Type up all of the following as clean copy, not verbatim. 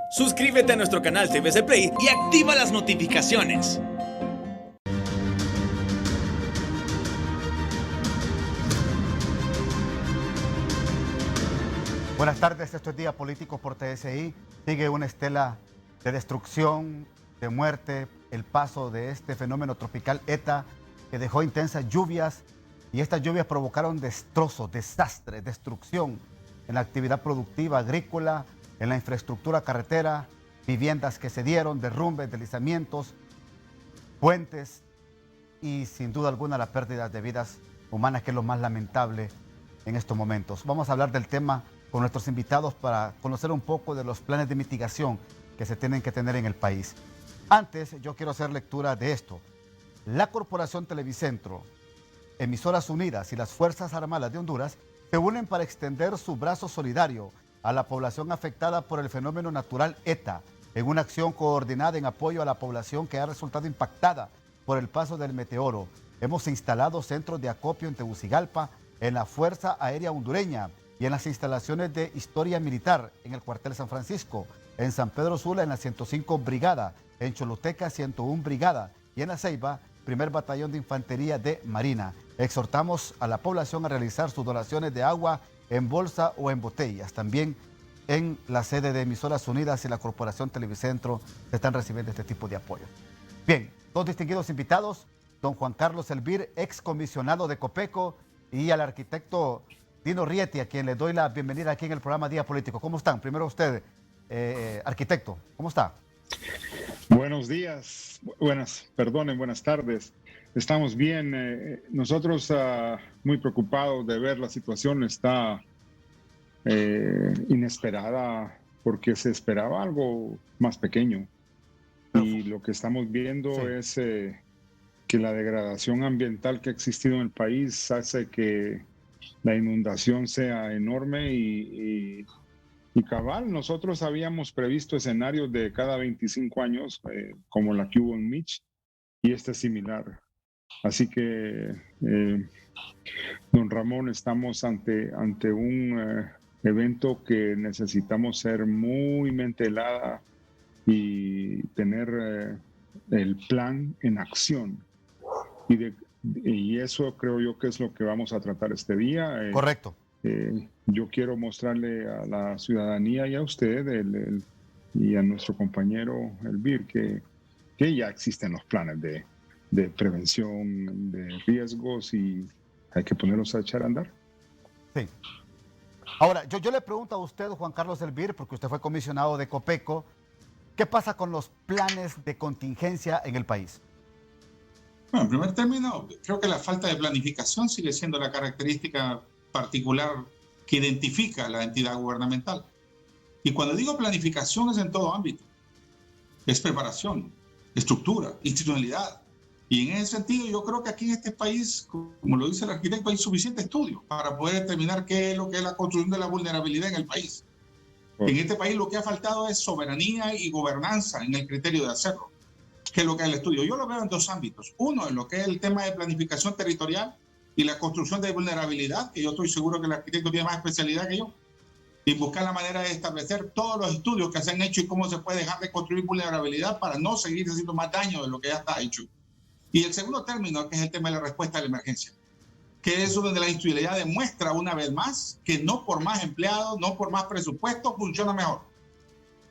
Suscríbete a nuestro canal TVC Play y activa las notificaciones. Buenas tardes, esto es Día Político por TSI. Sigue una estela de destrucción, de muerte, el paso de este fenómeno tropical ETA que dejó intensas lluvias y estas lluvias provocaron destrozos, desastre, destrucción en la actividad productiva agrícola, en la infraestructura carretera, viviendas que se dieron, derrumbes, deslizamientos, puentes y sin duda alguna la pérdida de vidas humanas, que es lo más lamentable en estos momentos. Vamos a hablar del tema con nuestros invitados para conocer un poco de los planes de mitigación que se tienen que tener en el país. Antes, yo quiero hacer lectura de esto. La Corporación Televicentro, Emisoras Unidas y las Fuerzas Armadas de Honduras se unen para extender su brazo solidario a la población afectada por el fenómeno natural ETA, en una acción coordinada en apoyo a la población que ha resultado impactada por el paso del meteoro. Hemos instalado centros de acopio en Tegucigalpa, en la Fuerza Aérea Hondureña y en las instalaciones de Historia Militar en el Cuartel San Francisco, en San Pedro Sula en la 105 Brigada, en Choluteca 101 Brigada y en La Ceiba, Primer Batallón de Infantería de Marina. Exhortamos a la población a realizar sus donaciones de agua en bolsa o en botellas. También en la sede de Emisoras Unidas y la Corporación Televicentro se están recibiendo este tipo de apoyo. Bien, dos distinguidos invitados, don Juan Carlos Elvir, excomisionado de Copeco, y al arquitecto Dino Rieti, a quien le doy la bienvenida aquí en el programa Día Político. ¿Cómo están? Primero usted, arquitecto, ¿cómo está? Buenos días, buenas tardes. Estamos bien. Nosotros muy preocupados de ver la situación. Está inesperada porque se esperaba algo más pequeño. Y lo que estamos viendo es que la degradación ambiental que ha existido en el país hace que la inundación sea enorme y cabal. Nosotros habíamos previsto escenarios de cada 25 años, como la que hubo en Mitch, y este es similar. Así que, don Ramón, estamos ante un evento que necesitamos ser muy mente helada y tener el plan en acción. Y eso creo yo que es lo que vamos a tratar este día. Correcto. Yo quiero mostrarle a la ciudadanía y a usted y a nuestro compañero Elvir que ya existen los planes de prevención de riesgos y hay que ponerlos a echar a andar. Sí. Ahora, yo le pregunto a usted, Juan Carlos Elvir, porque usted fue comisionado de Copeco, ¿qué pasa con los planes de contingencia en el país? Bueno, en primer término, creo que la falta de planificación sigue siendo la característica particular que identifica a la entidad gubernamental. Y cuando digo planificación es en todo ámbito. Es preparación, estructura, institucionalidad. Y en ese sentido yo creo que aquí en este país, como lo dice el arquitecto, hay suficiente estudio para poder determinar qué es lo que es la construcción de la vulnerabilidad en el país. En este país lo que ha faltado es soberanía y gobernanza en el criterio de hacerlo, que es lo que es el estudio. Yo lo veo en dos ámbitos. Uno, en lo que es el tema de planificación territorial y la construcción de vulnerabilidad, que yo estoy seguro que el arquitecto tiene más especialidad que yo, y buscar la manera de establecer todos los estudios que se han hecho y cómo se puede dejar de construir vulnerabilidad para no seguir haciendo más daño de lo que ya está hecho. Y el segundo término, que es el tema de la respuesta a la emergencia, que es donde la institucionalidad demuestra una vez más que no por más empleados, no por más presupuesto, funciona mejor.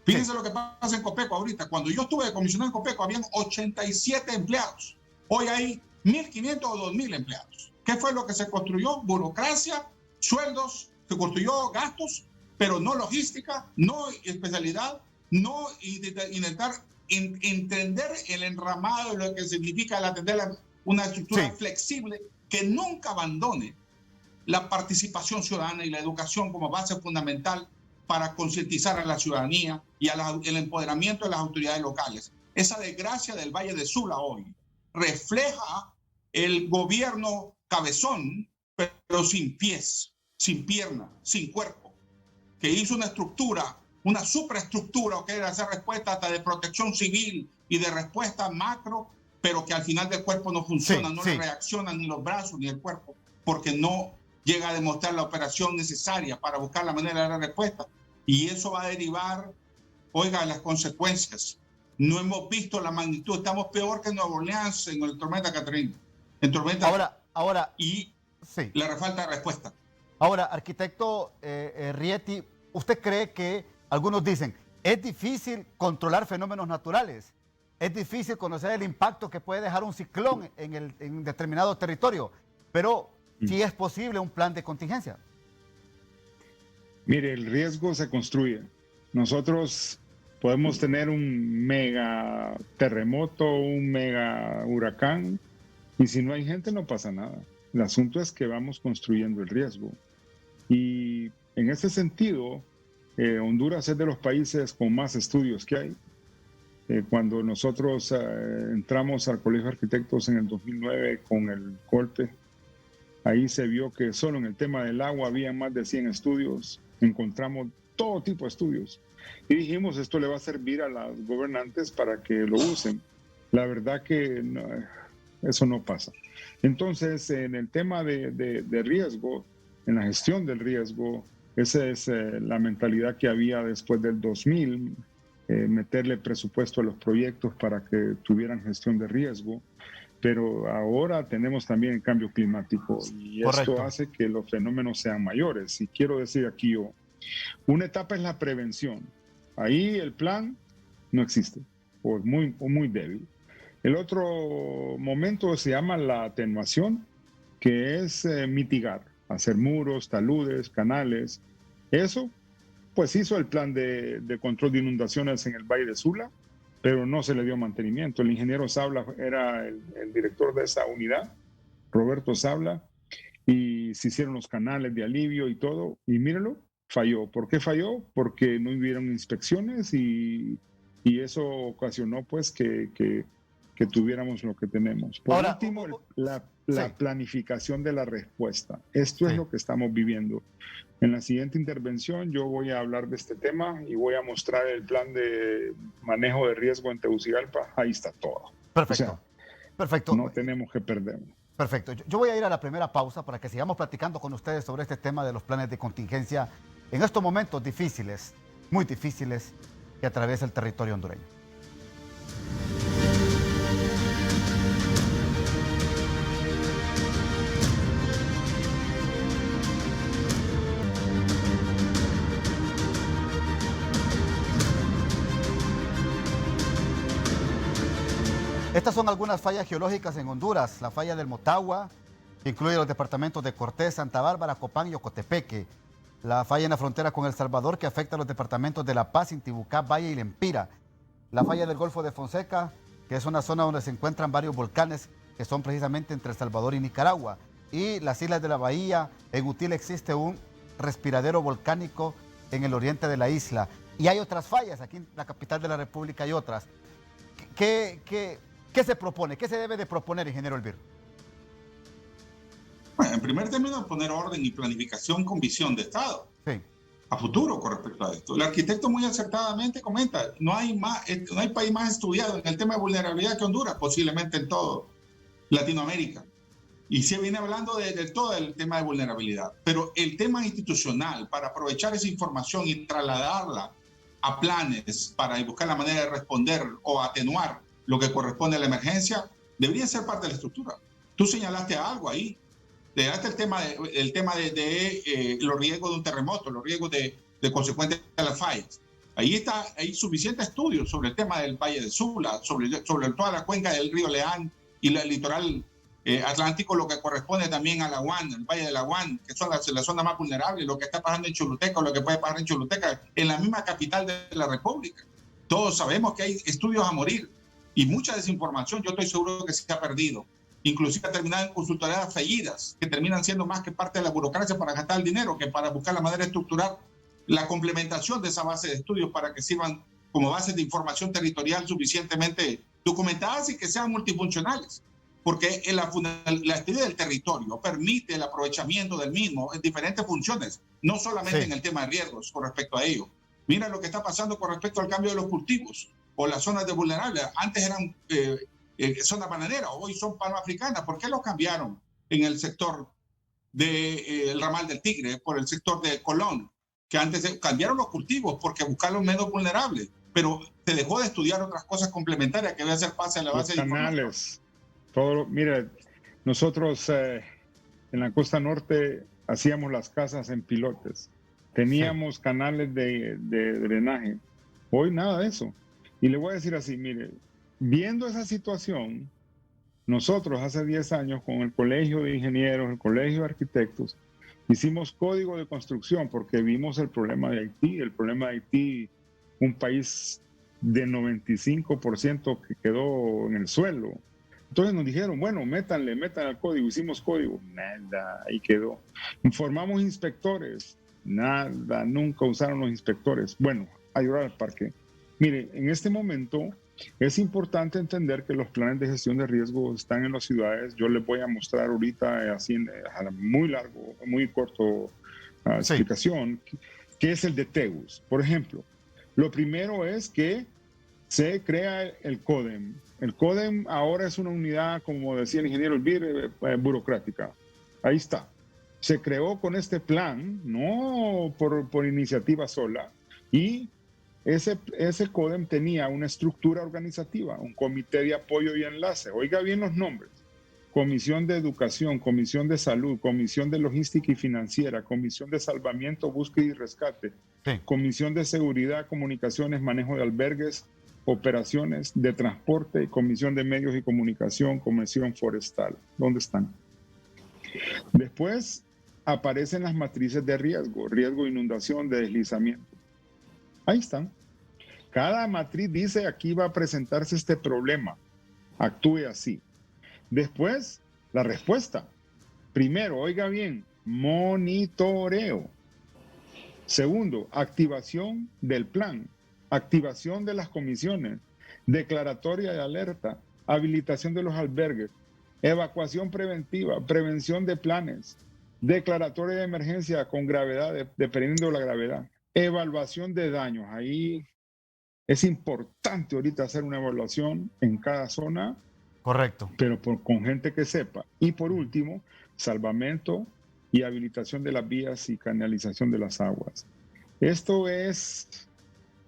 Fíjense lo que pasa en Copeco ahorita. Cuando yo estuve de comisionado en Copeco, habían 87 empleados. Hoy hay 1.500 o 2.000 empleados. ¿Qué fue lo que se construyó? Burocracia, sueldos, se construyó gastos, pero no logística, no especialidad, no intentar entender el enramado de lo que significa el atender una estructura flexible que nunca abandone la participación ciudadana y la educación como base fundamental para concientizar a la ciudadanía y el empoderamiento de las autoridades locales. Esa desgracia del Valle de Sula hoy refleja el gobierno cabezón, pero sin pies, sin pierna, sin cuerpo, que hizo una estructura, una superestructura que era hacer respuesta hasta de protección civil y de respuesta macro, pero que al final del cuerpo no funciona, no le reaccionan ni los brazos ni el cuerpo, porque no llega a demostrar la operación necesaria para buscar la manera de dar respuesta. Y eso va a derivar oiga, las consecuencias. No hemos visto la magnitud, estamos peor que Nueva Orleans en el tormenta Katrina. En tormenta Ahora, y sí. la falta de respuesta. Ahora, arquitecto Rieti, ¿usted cree que algunos dicen, es difícil controlar fenómenos naturales? Es difícil conocer el impacto que puede dejar un ciclón en determinado territorio, pero sí es posible un plan de contingencia. Mire, el riesgo se construye. Nosotros podemos tener un mega terremoto, un mega huracán, y si no hay gente no pasa nada. El asunto es que vamos construyendo el riesgo. Y en ese sentido, Honduras es de los países con más estudios que hay. Cuando nosotros entramos al Colegio de Arquitectos en el 2009 con el golpe, ahí se vio que solo en el tema del agua había más de 100 estudios. Encontramos todo tipo de estudios. Y dijimos, esto le va a servir a los gobernantes para que lo usen. La verdad que no, eso no pasa. Entonces, en el tema de riesgo, en la gestión del riesgo, esa es la mentalidad que había después del 2000, meterle presupuesto a los proyectos para que tuvieran gestión de riesgo. Pero ahora tenemos también el cambio climático y Correcto. Esto hace que los fenómenos sean mayores. Y quiero decir aquí yo, una etapa es la prevención. Ahí el plan no existe o muy débil. El otro momento se llama la atenuación, que es mitigar, hacer muros, taludes, canales. Eso, pues hizo el plan de control de inundaciones en el Valle de Sula, pero no se le dio mantenimiento. El ingeniero Sabla era el director de esa unidad, Roberto Sabla, y se hicieron los canales de alivio y todo, y míralo, falló. ¿Por qué falló? Porque no hubieron inspecciones y eso ocasionó pues que tuviéramos lo que tenemos. Por Ahora, último, la sí. planificación de la respuesta. Esto Sí. es lo que estamos viviendo. En la siguiente intervención yo voy a hablar de este tema y voy a mostrar el plan de manejo de riesgo en Tegucigalpa. Ahí está todo. Perfecto. O sea, Perfecto. no tenemos que perderlo. Perfecto. Yo voy a ir a la primera pausa para que sigamos platicando con ustedes sobre este tema de los planes de contingencia en estos momentos difíciles, muy difíciles, que atraviesa el territorio hondureño. Estas son algunas fallas geológicas en Honduras. La falla del Motagua, que incluye los departamentos de Cortés, Santa Bárbara, Copán y Ocotepeque. La falla en la frontera con El Salvador, que afecta a los departamentos de La Paz, Intibucá, Valle y Lempira. La falla del Golfo de Fonseca, que es una zona donde se encuentran varios volcanes que son precisamente entre El Salvador y Nicaragua. Y las islas de la Bahía, en Util existe un respiradero volcánico en el oriente de la isla. Y hay otras fallas, aquí en la capital de la República hay otras. ¿Qué se propone? ¿Qué se debe de proponer, ingeniero Elvir? Bueno, en primer término, poner orden y planificación con visión de Estado. Sí. A futuro con respecto a esto. El arquitecto muy acertadamente comenta, no hay país más estudiado en el tema de vulnerabilidad que Honduras, posiblemente en todo Latinoamérica. Y se viene hablando de todo el tema de vulnerabilidad. Pero el tema institucional, para aprovechar esa información y trasladarla a planes para buscar la manera de responder o atenuar lo que corresponde a la emergencia, debería ser parte de la estructura. Tú señalaste algo ahí. Señalaste el tema de los riesgos de un terremoto, los riesgos de consecuencias de las fallas. Hay suficientes estudios sobre el tema del Valle de Sula, sobre toda la cuenca del río Leán y el litoral atlántico, lo que corresponde también a la UAN, el Valle de la UAN, que son la zona más vulnerable, lo que está pasando en Choluteca o lo que puede pasar en Choluteca, en la misma capital de la República. Todos sabemos que hay estudios a morir y mucha desinformación, yo estoy seguro que se ha perdido. Inclusive ha terminado en consultorías fallidas, que terminan siendo más que parte de la burocracia para gastar el dinero que para buscar la manera de estructurar la complementación de esa base de estudios para que sirvan como bases de información territorial suficientemente documentadas y que sean multifuncionales. Porque la estudia del territorio permite el aprovechamiento del mismo en diferentes funciones, no solamente en el tema de riesgos con respecto a ello. Mira lo que está pasando con respecto al cambio de los cultivos o las zonas de vulnerables. Antes eran zonas bananeras, hoy son palma africana. ¿Por qué los cambiaron en el sector del ramal del Tigre por el sector de Colón? Que antes cambiaron los cultivos porque buscaron menos vulnerables. pero te dejó de estudiar otras cosas complementarias que debe hacer pase a la base de información. Los canales, mire, nosotros en la costa norte hacíamos las casas en pilotes, teníamos canales de drenaje, hoy nada de eso. Y le voy a decir así, mire, viendo esa situación, nosotros hace 10 años con el Colegio de Ingenieros, el Colegio de Arquitectos, hicimos código de construcción porque vimos el problema de Haití. El problema de Haití, un país de 95% que quedó en el suelo. Entonces nos dijeron, bueno, metan al código. Hicimos código, nada, ahí quedó. Informamos inspectores, nada, nunca usaron los inspectores. Bueno, ayudar al parque. Mire, en este momento es importante entender que los planes de gestión de riesgo están en las ciudades. Yo les voy a mostrar ahorita, así a muy corto explicación, qué es el de TEUS. Por ejemplo, lo primero es que se crea el CODEM. El CODEM ahora es una unidad, como decía el ingeniero Elvir, burocrática. Ahí está. Se creó con este plan, no por iniciativa sola, y ese CODEM tenía una estructura organizativa, un comité de apoyo y enlace. Oiga bien los nombres. Comisión de Educación, Comisión de Salud, Comisión de Logística y Financiera, Comisión de Salvamiento, Búsqueda y Rescate, Comisión de Seguridad, Comunicaciones, Manejo de Albergues, Operaciones de Transporte, Comisión de Medios y Comunicación, Comisión Forestal. ¿Dónde están? Después aparecen las matrices de riesgo de inundación, de deslizamiento. Ahí están. Cada matriz dice, aquí va a presentarse este problema. Actúe así. Después, la respuesta. Primero, oiga bien, monitoreo. Segundo, activación del plan. Activación de las comisiones. Declaratoria de alerta. Habilitación de los albergues. Evacuación preventiva. Prevención de planes. Declaratoria de emergencia con gravedad, dependiendo de la gravedad. Evaluación de daños. Ahí es importante ahorita hacer una evaluación en cada zona. Correcto. Pero con gente que sepa. Y por último, salvamento y habilitación de las vías y canalización de las aguas. Esto es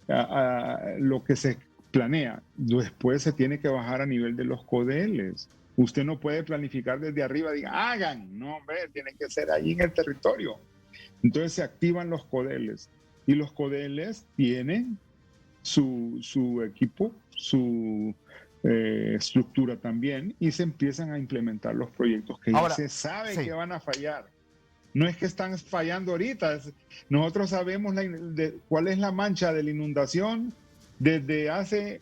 lo que se planea. Después se tiene que bajar a nivel de los CODELs. Usted no puede planificar desde arriba, diga, hagan. No, hombre, tiene que ser ahí en el territorio. Entonces se activan los CODELs. Y los CODELs tienen su equipo, su estructura también, y se empiezan a implementar los proyectos que ahora, ya se sabe que van a fallar. No es que están fallando ahorita. Nosotros sabemos cuál es la mancha de la inundación desde hace,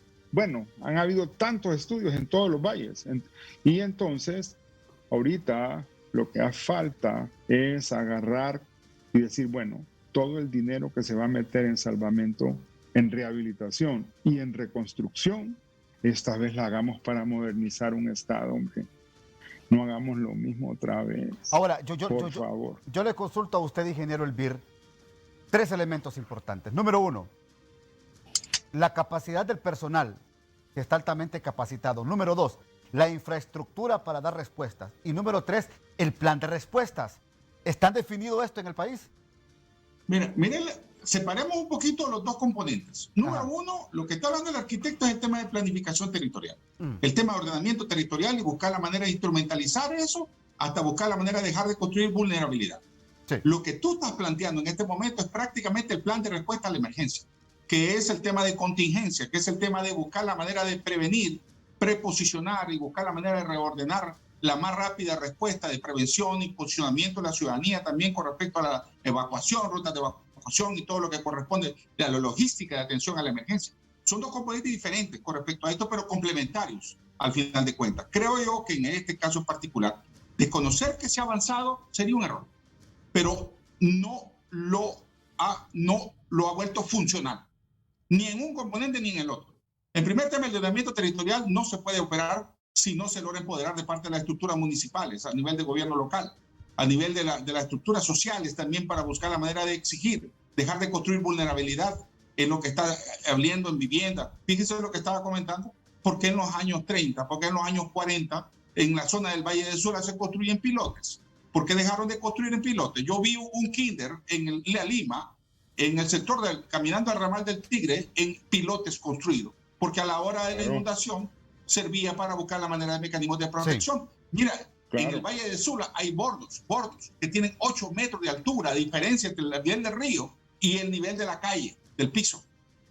han habido tantos estudios en todos los valles. Y entonces, ahorita lo que hace falta es agarrar y decir, todo el dinero que se va a meter en salvamento, en rehabilitación y en reconstrucción, esta vez la hagamos para modernizar un estado, hombre. No hagamos lo mismo otra vez. Ahora, por favor. Yo le consulto a usted, ingeniero Elvir, 3 elementos importantes. Número 1, la capacidad del personal, que está altamente capacitado. Número 2, la infraestructura para dar respuestas. Y número 3, el plan de respuestas. ¿Están definido esto en el país? Miren, separemos un poquito los dos componentes. Número 1, lo que está hablando el arquitecto es el tema de planificación territorial. El tema de ordenamiento territorial y buscar la manera de instrumentalizar eso hasta buscar la manera de dejar de construir vulnerabilidad. Sí. Lo que tú estás planteando en este momento es prácticamente el plan de respuesta a la emergencia, que es el tema de contingencia, que es el tema de buscar la manera de prevenir, preposicionar y buscar la manera de reordenar la más rápida respuesta de prevención y posicionamiento de la ciudadanía también con respecto a la evacuación, rutas de evacuación y todo lo que corresponde a la logística de atención a la emergencia. Son dos componentes diferentes con respecto a esto, pero complementarios al final de cuentas. Creo yo que en este caso en particular, desconocer que se ha avanzado sería un error, pero no lo ha vuelto funcional, ni en un componente ni en el otro. En primer tema, el ordenamiento territorial no se puede operar si no se logra empoderar de parte de las estructuras municipales, a nivel de gobierno local, a nivel de las estructuras sociales también, para buscar la manera de exigir, dejar de construir vulnerabilidad en lo que está hablando en vivienda. Fíjese lo que estaba comentando, ¿por qué en los años 30, por qué en los años 40, en la zona del Valle del Sura se construyen pilotes? ¿Por qué dejaron de construir en pilotes? Yo vi un kinder en Lima en el sector caminando al ramal del Tigre en pilotes construidos, porque a la hora de la inundación servía para buscar la manera de mecanismos de protección. Sí. Mira, en el Valle de Sula hay bordos que tienen 8 metros de altura, de diferencia entre el nivel del río y el nivel de la calle, del piso.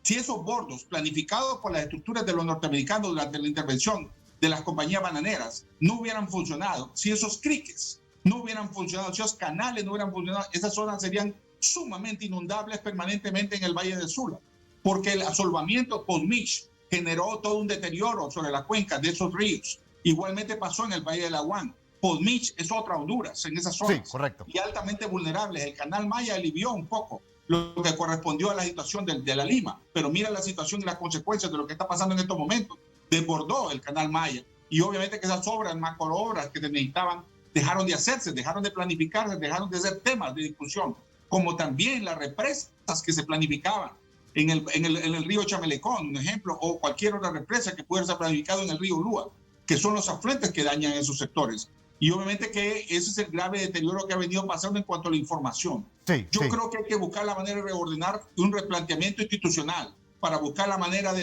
Si esos bordos, planificados por las estructuras de los norteamericanos durante la intervención de las compañías bananeras, no hubieran funcionado, si esos criques no hubieran funcionado, si esos canales no hubieran funcionado, esas zonas serían sumamente inundables permanentemente en el Valle de Sula, porque el asolvamiento post-Mitch generó todo un deterioro sobre la cuenca de esos ríos. Igualmente pasó en el Valle de Laguán. Post-Mitch es otra Honduras en esas zonas. Sí, correcto. Y altamente vulnerables. El Canal Maya alivió un poco lo que correspondió a la situación de la Lima. Pero mira la situación y las consecuencias de lo que está pasando en estos momentos. Desbordó el Canal Maya. Y obviamente que esas obras, macroobras que se necesitaban, dejaron de hacerse, dejaron de planificarse, dejaron de ser temas de discusión. Como también las represas que se planificaban en el río Chamelecón, un ejemplo, o cualquier otra represa que pudiera ser planificado en el río Lúa, que son los afluentes que dañan esos sectores. Y obviamente que ese es el grave deterioro que ha venido pasando en cuanto a la información. Yo creo que hay que buscar la manera de reordenar un replanteamiento institucional para buscar la manera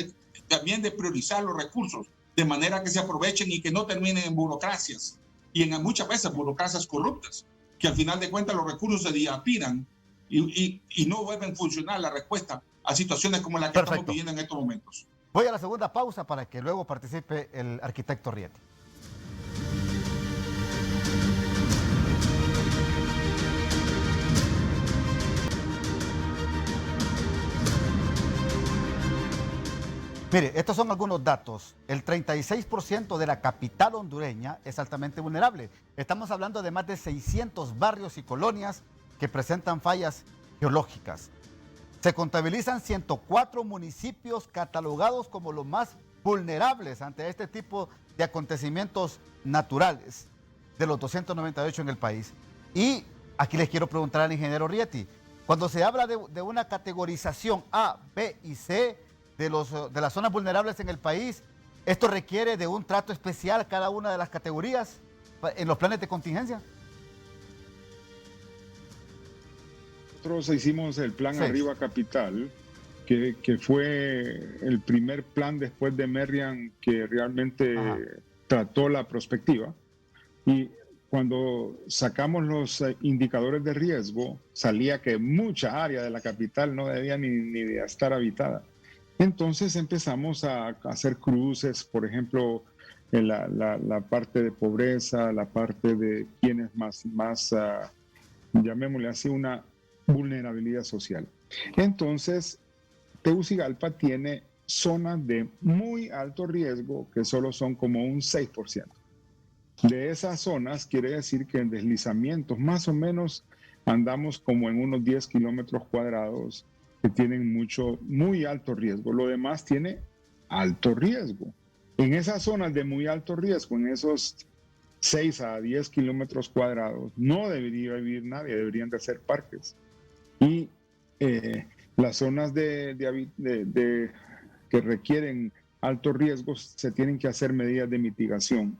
también de priorizar los recursos de manera que se aprovechen y que no terminen en burocracias y en muchas veces burocracias corruptas, que al final de cuentas los recursos se dilapidan y no vuelven a funcionar la respuesta a situaciones como la que estamos viviendo en estos momentos. Voy a la segunda pausa para que luego participe el arquitecto Rieti. Mire, estos son algunos datos. El 36% de la capital hondureña es altamente vulnerable. Estamos hablando de más de 600 barrios y colonias que presentan fallas geológicas. Se contabilizan 104 municipios catalogados como los más vulnerables ante este tipo de acontecimientos naturales, de los 298 en el país. Y aquí les quiero preguntar al ingeniero Rieti, cuando se habla de una categorización A, B y C de las zonas vulnerables en el país, ¿esto requiere de un trato especial a cada una de las categorías en los planes de contingencia? Nosotros hicimos el plan Arriba Capital, que fue el primer plan después de Merriam que realmente trató la prospectiva. Y cuando sacamos los indicadores de riesgo, salía que mucha área de la capital no debía ni de estar habitada. Entonces empezamos a hacer cruces, por ejemplo, en la parte de pobreza, la parte de quienes más llamémosle así, una vulnerabilidad social. Entonces, Tegucigalpa tiene zonas de muy alto riesgo que solo son como un 6%. De esas zonas quiere decir que en deslizamientos más o menos andamos como en unos 10 kilómetros cuadrados que tienen muy alto riesgo. Lo demás tiene alto riesgo. En esas zonas de muy alto riesgo, en esos 6 a 10 kilómetros cuadrados, no debería vivir nadie, deberían de ser parques. Y las zonas que requieren alto riesgo se tienen que hacer medidas de mitigación.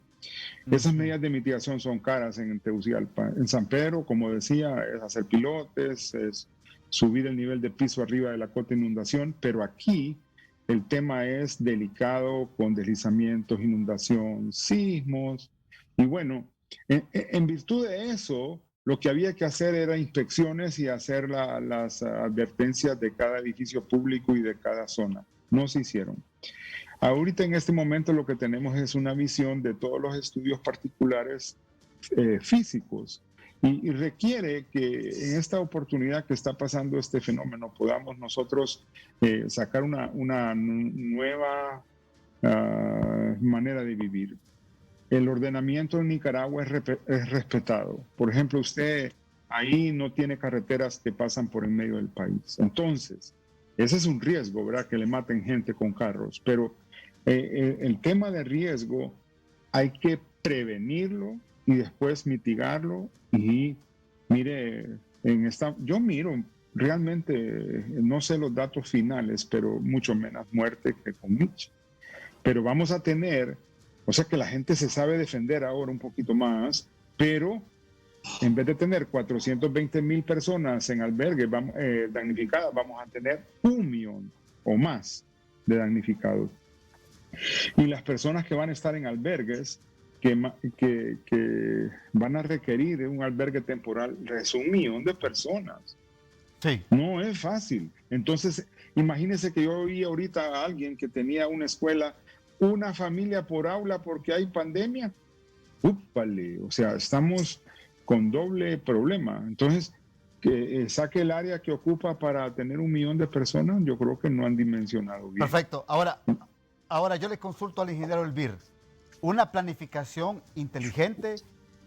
Esas medidas de mitigación son caras en Tegucigalpa. En San Pedro, como decía, es hacer pilotes, es subir el nivel de piso arriba de la cota de inundación, pero aquí el tema es delicado con deslizamientos, inundación, sismos, y bueno, en virtud de eso, lo que había que hacer era inspecciones y hacer las advertencias de cada edificio público y de cada zona. No se hicieron. Ahorita en este momento lo que tenemos es una visión de todos los estudios particulares físicos y requiere que en esta oportunidad que está pasando este fenómeno podamos nosotros sacar una nueva manera de vivir. El ordenamiento en Nicaragua es respetado. Por ejemplo, usted ahí no tiene carreteras que pasan por en medio del país. Entonces, ese es un riesgo, ¿verdad? Que le maten gente con carros. Pero el tema de riesgo hay que prevenirlo y después mitigarlo. Y mire, yo miro, realmente no sé los datos finales, pero mucho menos muerte que con Mitch. Pero vamos a tener, o sea que la gente se sabe defender ahora un poquito más, pero En vez de tener 420,000 personas en albergues damnificadas, vamos a tener 1,000,000 o más de damnificados. Y las personas que van a estar en albergues, que van a requerir un albergue temporal, es 1,000,000 de personas. Sí. No es fácil. Entonces, imagínense que yo oí ahorita a alguien que tenía una escuela, una familia por aula porque hay pandemia. ¡Úpale! O sea, estamos con doble problema. Entonces, que saque el área que ocupa para tener 1,000,000 de personas, yo creo que no han dimensionado bien. Perfecto. Ahora yo le consulto al ingeniero Elvir. Una planificación inteligente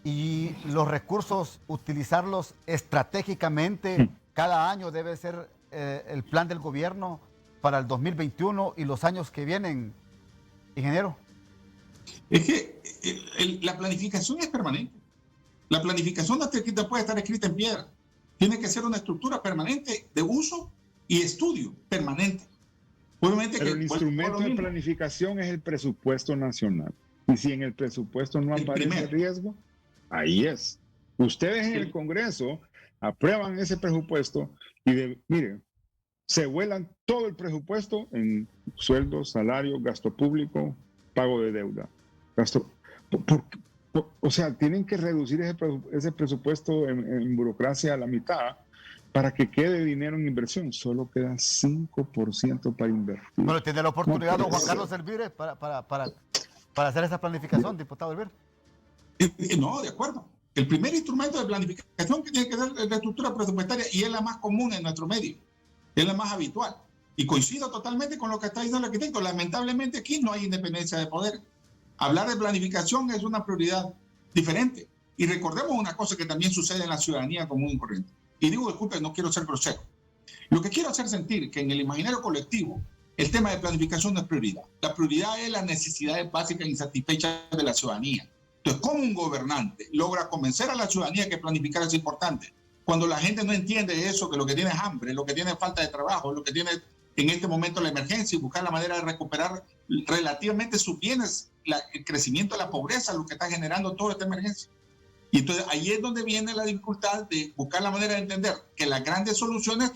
y los recursos, utilizarlos estratégicamente. Cada año debe ser el plan del gobierno para el 2021 y los años que vienen, ingeniero. Es que la planificación es permanente. La planificación no puede estar escrita en piedra. Tiene que ser una estructura permanente de uso y estudio permanente. Obviamente pero el instrumento de planificación es el presupuesto nacional. Y si en el presupuesto no aparece el riesgo, ahí es. Ustedes en el Congreso aprueban ese presupuesto y miren, se vuelan todo el presupuesto en sueldos, salarios, gasto público, pago de deuda. O sea, tienen que reducir ese presupuesto en burocracia a la mitad para que quede dinero en inversión. Solo queda 5% para invertir. Bueno, tiene la oportunidad, don Juan Carlos Elvire, para hacer esa planificación, diputado Elvire. No, de acuerdo. El primer instrumento de planificación que tiene que ser la estructura presupuestaria, y es la más común en nuestro medio, es la más habitual. Y coincido totalmente con lo que está diciendo el arquitecto. Lamentablemente aquí no hay independencia de poder. Hablar de planificación es una prioridad diferente. Y recordemos una cosa que también sucede en la ciudadanía común y corriente. Y digo, disculpe, no quiero ser grosero. Lo que quiero hacer sentir que en el imaginario colectivo el tema de planificación no es prioridad. La prioridad es las necesidades básicas insatisfechas de la ciudadanía. Entonces, ¿cómo un gobernante logra convencer a la ciudadanía que planificar es importante? Cuando la gente no entiende eso, que lo que tiene es hambre, lo que tiene es falta de trabajo, lo que tiene en este momento la emergencia y buscar la manera de recuperar relativamente sus bienes, el crecimiento de la pobreza, lo que está generando toda esta emergencia. Y entonces ahí es donde viene la dificultad de buscar la manera de entender que las grandes soluciones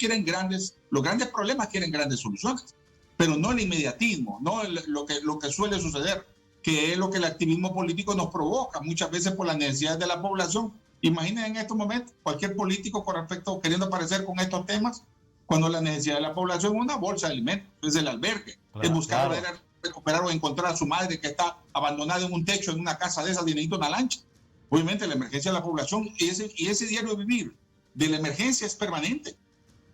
los grandes problemas quieren grandes soluciones, pero no el inmediatismo, no lo que suele suceder, que es lo que el activismo político nos provoca muchas veces por las necesidades de la población. Imaginen en estos momentos cualquier político con respecto queriendo aparecer con estos temas, cuando la necesidad de la población es una bolsa de alimentos, es el albergue, es buscar manera de recuperar o encontrar a su madre que está abandonada en un techo, en una casa de esas, y necesita una lancha. Obviamente la emergencia de la población y ese diario vivir de la emergencia es permanente.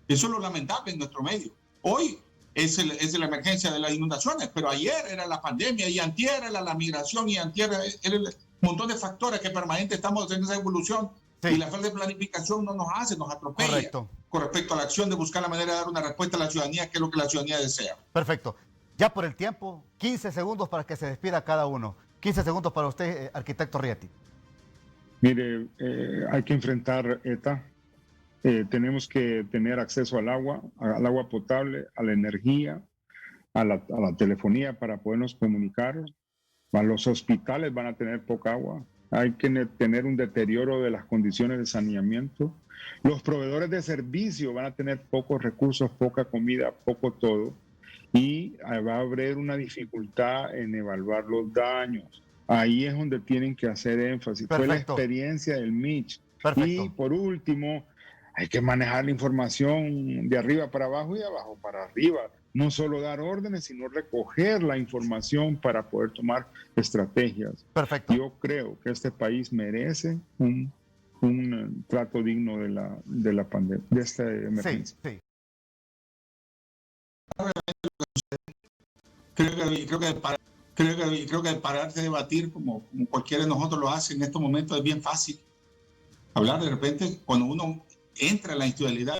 Eso es lo lamentable en nuestro medio. Hoy es la emergencia de las inundaciones, pero ayer era la pandemia y antier era la migración y antier era un montón de factores que permanente estamos en esa evolución. Sí. Y la falta de planificación nos atropella. Correcto. Con respecto a la acción de buscar la manera de dar una respuesta a la ciudadanía, que es lo que la ciudadanía desea. Perfecto. Ya por el tiempo, 15 segundos para que se despida cada uno. 15 segundos para usted, arquitecto Rieti. Mire, hay que enfrentar ETA. Tenemos que tener acceso al agua potable, a la energía, a la telefonía para podernos comunicar. Los hospitales van a tener poca agua. Hay que tener un deterioro de las condiciones de saneamiento. Los proveedores de servicio van a tener pocos recursos, poca comida, poco todo. Y va a haber una dificultad en evaluar los daños. Ahí es donde tienen que hacer énfasis. Perfecto. Fue la experiencia del Mitch. Perfecto. Y por último, hay que manejar la información de arriba para abajo y de abajo para arriba. No solo dar órdenes, sino recoger la información para poder tomar estrategias. Perfecto. Yo creo que este país merece un trato digno de la pandemia, de esta emergencia. Sí, sí. Creo que pararse a debatir como cualquiera de nosotros lo hace en estos momentos es bien fácil. Hablar de repente, cuando uno entra en la institucionalidad